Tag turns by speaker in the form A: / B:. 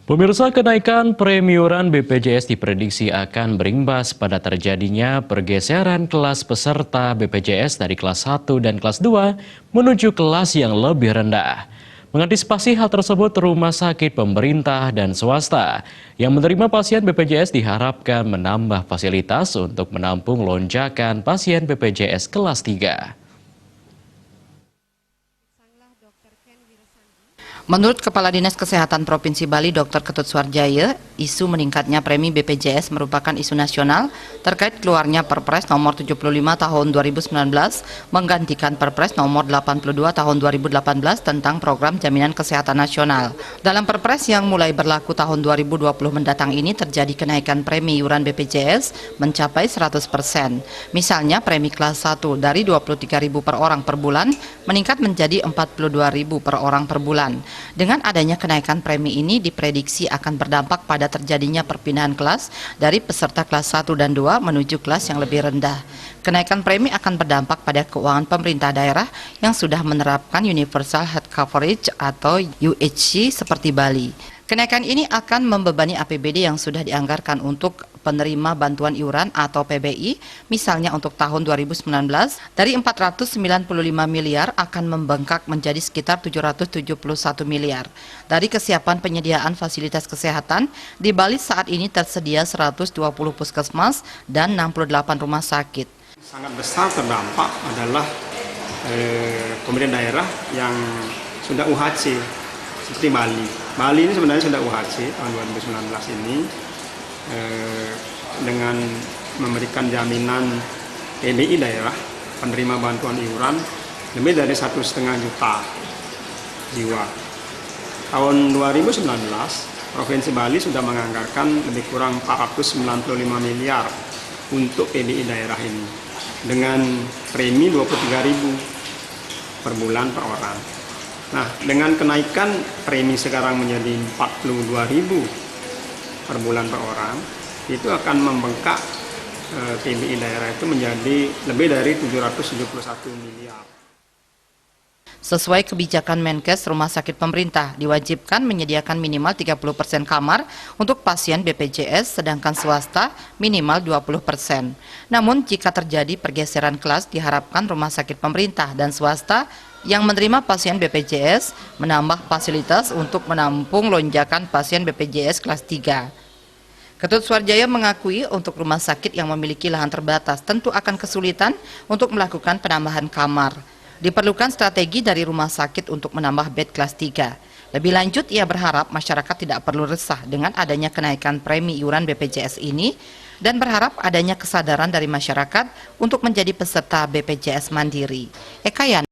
A: Pemirsa, kenaikan premi iuran BPJS diprediksi akan berimbas pada terjadinya pergeseran kelas peserta BPJS dari kelas 1 dan kelas 2 menuju kelas yang lebih rendah. Mengantisipasi hal tersebut, rumah sakit pemerintah dan swasta yang menerima pasien BPJS diharapkan menambah fasilitas untuk menampung lonjakan pasien BPJS kelas 3.
B: Menurut Kepala Dinas Kesehatan Provinsi Bali, Dr. Ketut Suardjaya, isu meningkatnya premi BPJS merupakan isu nasional terkait keluarnya Perpres nomor 75 tahun 2019 menggantikan Perpres nomor 82 tahun 2018 tentang Program Jaminan Kesehatan Nasional. Dalam Perpres yang mulai berlaku tahun 2020 mendatang ini terjadi kenaikan premi iuran BPJS mencapai 100%. Misalnya premi kelas 1 dari Rp23.000 per orang per bulan meningkat menjadi Rp42.000 per orang per bulan. Dengan adanya kenaikan premi ini diprediksi akan berdampak pada terjadinya perpindahan kelas dari peserta kelas 1 dan 2 menuju kelas yang lebih rendah. Kenaikan premi akan berdampak pada keuangan pemerintah daerah yang sudah menerapkan Universal Health Coverage atau UHC seperti Bali. Kenaikan ini akan membebani APBD yang sudah dianggarkan untuk penerima bantuan iuran atau PBI, misalnya untuk tahun 2019, dari 495 miliar akan membengkak menjadi sekitar 771 miliar. Dari kesiapan penyediaan fasilitas kesehatan, di Bali saat ini tersedia 120 puskesmas dan 68 rumah sakit.
C: Sangat besar terdampak adalah pemerintah daerah yang sudah UHC, seperti Bali. Bali ini sebenarnya sudah UHC tahun 2019 ini dengan memberikan jaminan PBI daerah penerima bantuan iuran lebih dari 1,5 juta jiwa. Tahun 2019 Provinsi Bali sudah menganggarkan lebih kurang 495 miliar untuk PBI daerah ini dengan premi 23.000 per bulan per orang. Nah, dengan kenaikan premi sekarang menjadi 42.000 per bulan per orang, itu akan membengkak PBI daerah itu menjadi lebih dari 771 miliar.
B: Sesuai kebijakan Menkes, rumah sakit pemerintah diwajibkan menyediakan minimal 30% kamar untuk pasien BPJS, sedangkan swasta minimal 20%. Namun, jika terjadi pergeseran kelas, diharapkan rumah sakit pemerintah dan swasta yang menerima pasien BPJS menambah fasilitas untuk menampung lonjakan pasien BPJS kelas 3. Ketut Suardjaya mengakui untuk rumah sakit yang memiliki lahan terbatas tentu akan kesulitan untuk melakukan penambahan kamar. Diperlukan strategi dari rumah sakit untuk menambah bed kelas 3. Lebih lanjut, ia berharap masyarakat tidak perlu resah dengan adanya kenaikan premi iuran BPJS ini dan berharap adanya kesadaran dari masyarakat untuk menjadi peserta BPJS Mandiri.